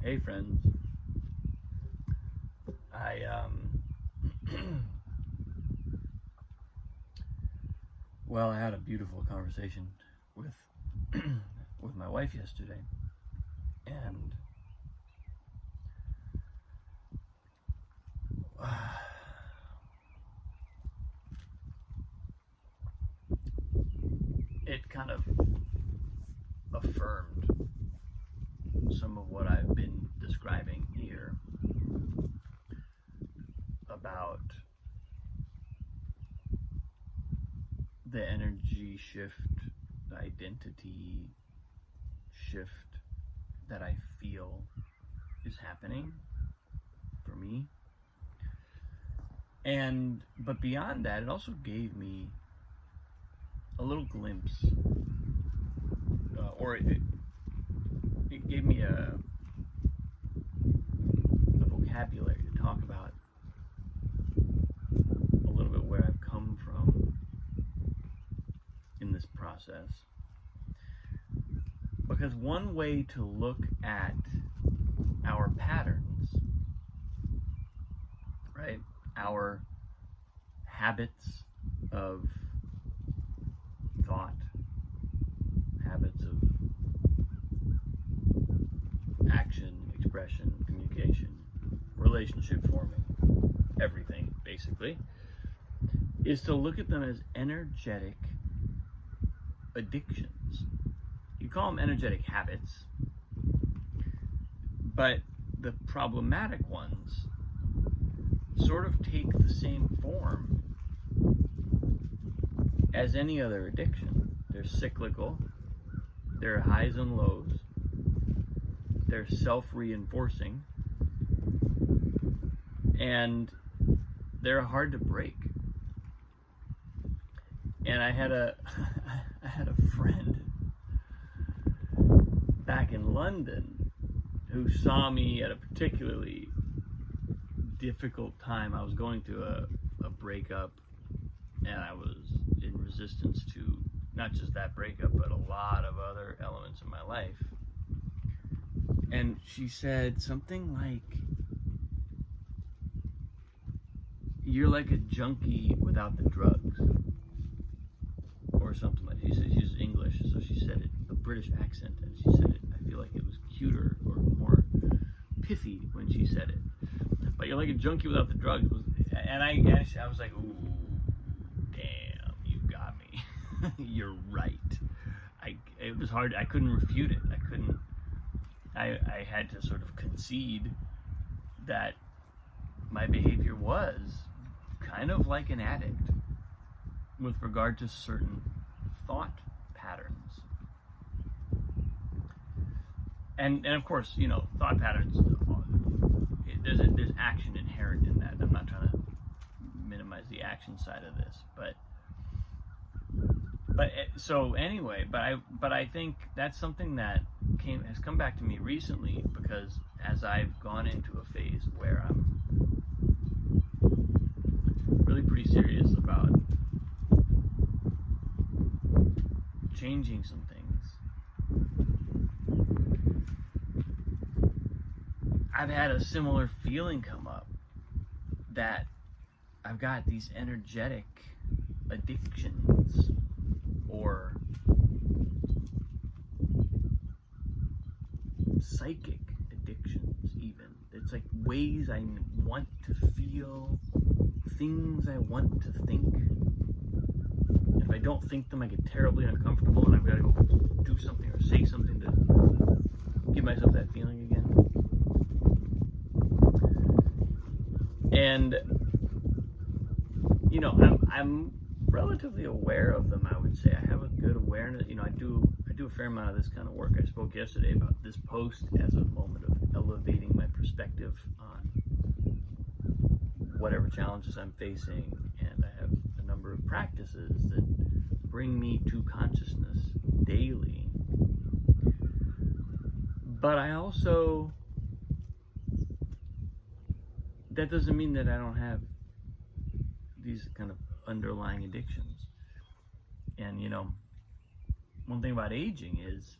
Hey friends, I well, I had a beautiful conversation with with my wife yesterday, and it kind of affirmed some of what I've been describing here about the energy shift, the identity shift that I feel is happening for me. And but beyond that, it also gave me a little glimpse, or it gave me a vocabulary to talk about a little bit where I've come from in this process. Because one way to look at our patterns, right? Our habits of thought, habits of action, expression, communication, relationship forming, everything basically, is to look at them as energetic addictions. You call them energetic habits, but the problematic ones sort of take the same form as any other addiction. They're cyclical, they're highs and lows, they're self-reinforcing, and they're hard to break. And I had a friend back in London who saw me at a particularly difficult time. I was going through a breakup, and I was in resistance to not just that breakup, but a lot of other elements in my life. And she said something like, "You're like a junkie without the drugs," or something like that. She said, she's English, so she said it with a British accent, and she said it, I feel like it was cuter or more pithy when she said it. But you're like a junkie without the drugs. And I was like, ooh, damn, you got me. You're right. It was hard. I couldn't refute it. I had to sort of concede that my behavior was kind of like an addict with regard to certain thought patterns. And of course, thought patterns, there's action inherent in that. I'm not trying to minimize the action side of this, but so anyway, but I think that's something that has come back to me recently, because as I've gone into a phase where I'm really pretty serious about changing some things, I've had a similar feeling come up that I've got these energetic addictions, or psychic addictions even. It's like ways I want to feel, things I want to think. If I don't think them, I get terribly uncomfortable, and I've got to go do something or say something to give myself that feeling again. And I'm relatively aware of them, I would say. I have a good awareness. I do a fair amount of this kind of work. I spoke yesterday about this post as a moment of elevating my perspective on whatever challenges I'm facing, and I have a number of practices that bring me to consciousness daily. But I also, that doesn't mean that I don't have these kind of underlying addictions. And one thing about aging is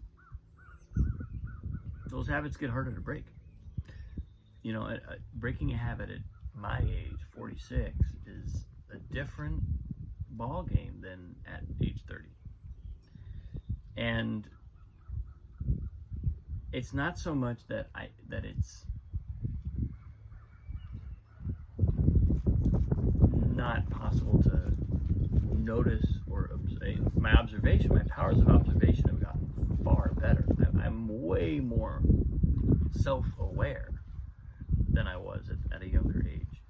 those habits get harder to break. breaking a habit at my age, 46, is a different ball game than at age 30. And it's not so much that it's not possible to notice or my powers of observation have gotten far better. I'm way more self-aware than I was at a younger age.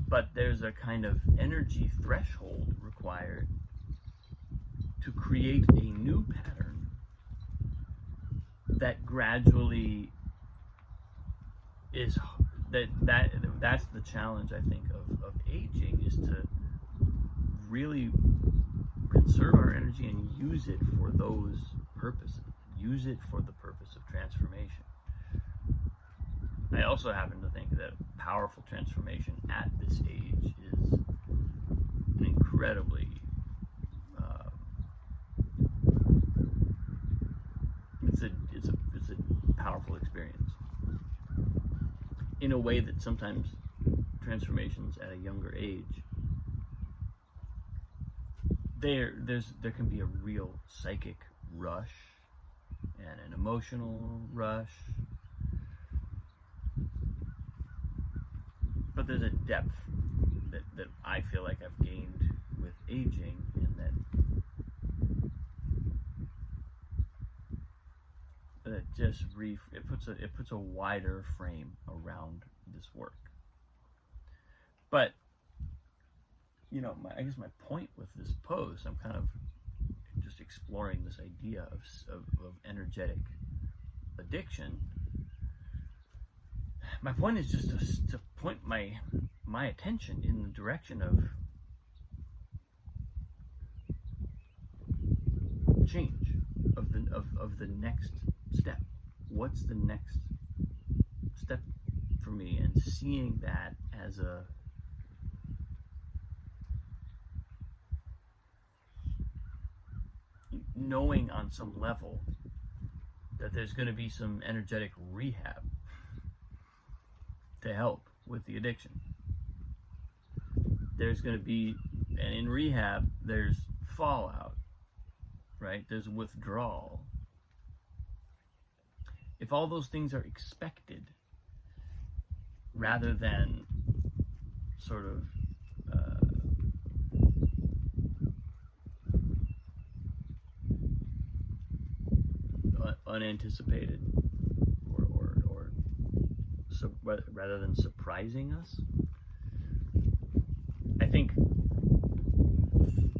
But there's a kind of energy threshold required to create a new pattern that gradually is that's the challenge, I think, of aging, is to really conserve our energy and use it for those purposes. Use it for the purpose of transformation. I also happen to think that powerful transformation at this age is an incredibly it's a powerful experience in a way that sometimes transformations at a younger age, there can be a real psychic rush and an emotional rush, but there's a depth that I feel like I've gained with aging, and that just it puts a wider frame around this work. But I guess my point with this post, I'm kind of just exploring this idea of energetic addiction. My point is just to point my attention in the direction of change, of the next step. What's the next step for me? And seeing that as knowing on some level that there's going to be some energetic rehab to help with the addiction. There's going to be, and in rehab, there's fallout, right? There's withdrawal. If all those things are expected, rather than sort of unanticipated, or rather than surprising us, I think,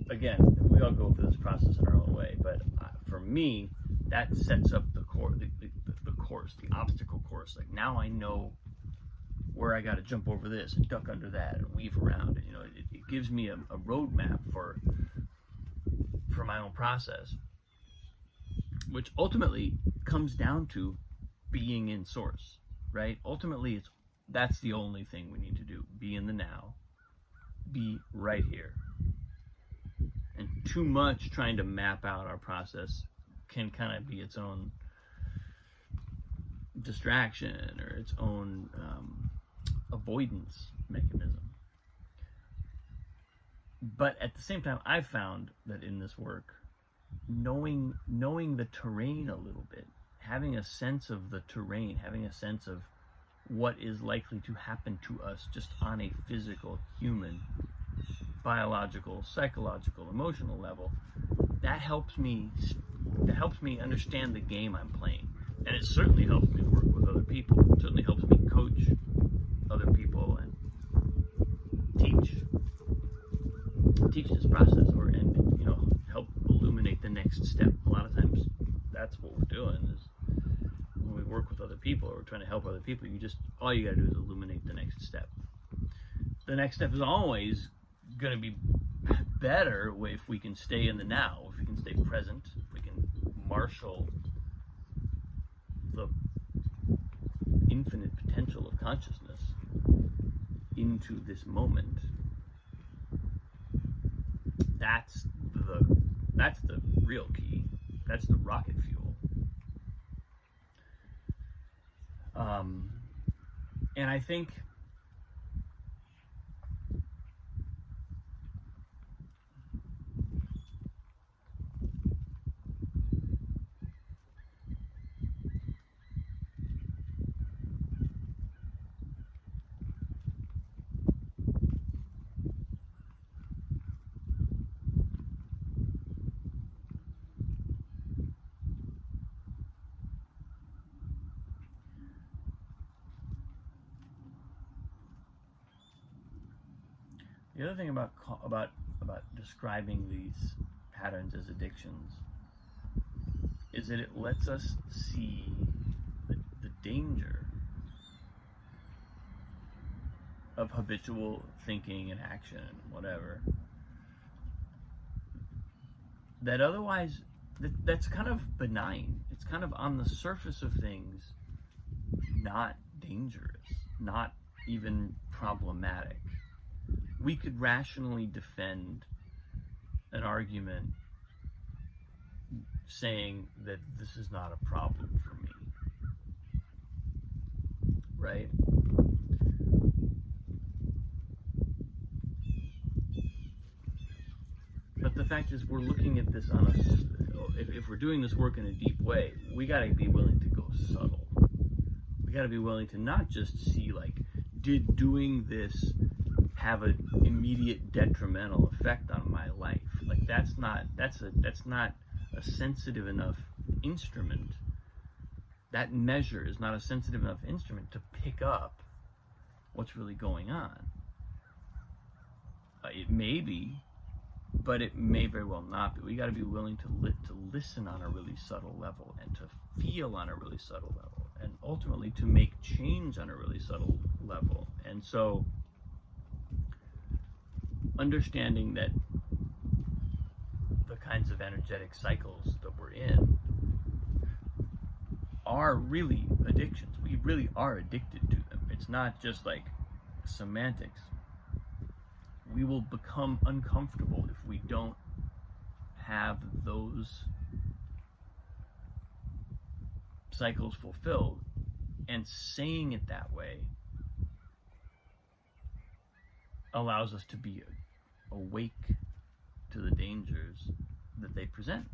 again, we all go through this process in our own way, but for me, that sets up the course, the obstacle course. Like, now I know where I got to jump over this and duck under that and weave around. It gives me a roadmap for my own process, which ultimately comes down to being in source, right? Ultimately, that's the only thing we need to do. Be in the now. Be right here. And too much trying to map out our process can kind of be its own distraction or its own avoidance mechanism. But at the same time, I've found that in this work, knowing the terrain a little bit, having a sense of the terrain, having a sense of what is likely to happen to us just on a physical, human, biological, psychological, emotional level, that helps me understand the game I'm playing. And it certainly helps me work with other people. It certainly helps me coach other people and teach this process, and help illuminate the next step. A lot of times that's what we're doing, is when we work with other people or we're trying to help other people, all you gotta do is illuminate the next step. The next step is always gonna be better if we can stay in the now, if we can stay present, if we can marshal the infinite potential of consciousness into this moment. That's the real key. That's the rocket fuel. And I think the other thing about describing these patterns as addictions is that it lets us see the danger of habitual thinking and action and whatever that otherwise that's kind of benign. It's kind of on the surface of things not dangerous, not even problematic. We could rationally defend an argument saying that this is not a problem for me, right? But the fact is, we're looking at this on if we're doing this work in a deep way, we got to be willing to go subtle. We got to be willing to not just see, like, did doing this have an immediate detrimental effect on my life? Like, that's not a sensitive enough instrument. That measure is not a sensitive enough instrument to pick up what's really going on. It may be, but it may very well not be. We got to be willing to listen on a really subtle level, and to feel on a really subtle level, and ultimately to make change on a really subtle level. And so, understanding that the kinds of energetic cycles that we're in are really addictions. We really are addicted to them. It's not just like semantics. We will become uncomfortable if we don't have those cycles fulfilled. And saying it that way allows us to be awake to the dangers that they present.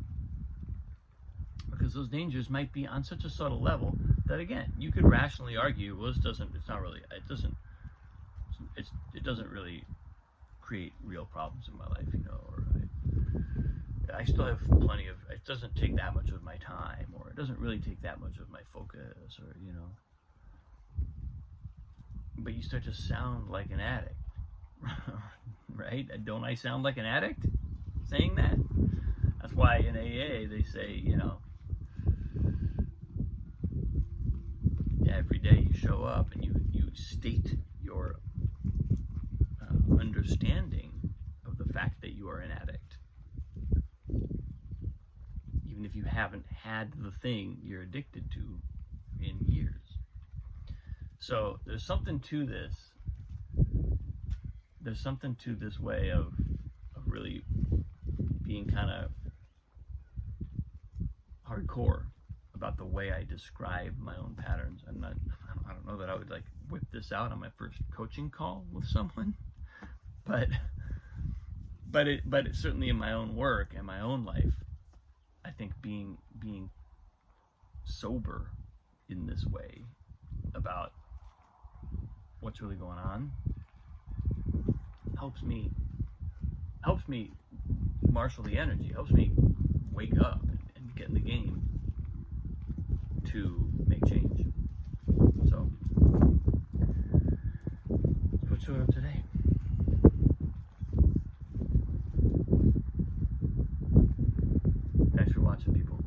Because those dangers might be on such a subtle level that, again, you could rationally argue, well, it doesn't really create real problems in my life, or I still have plenty of, it doesn't take that much of my time, or it doesn't really take that much of my focus, or, but you start to sound like an addict, right? Don't I sound like an addict saying that? That's why in AA they say, every day you show up and you state your understanding of the fact that you are an addict, even if you haven't had the thing you're addicted to in years. So there's something to this. There's something to this way of really being kind of hardcore about the way I describe my own patterns. I don't know that I would like whip this out on my first coaching call with someone, but it certainly in my own work and my own life, I think being sober in this way about what's really going on helps me marshal the energy, helps me wake up and get in the game to make change. So that's what showed up today. Thanks for watching, people.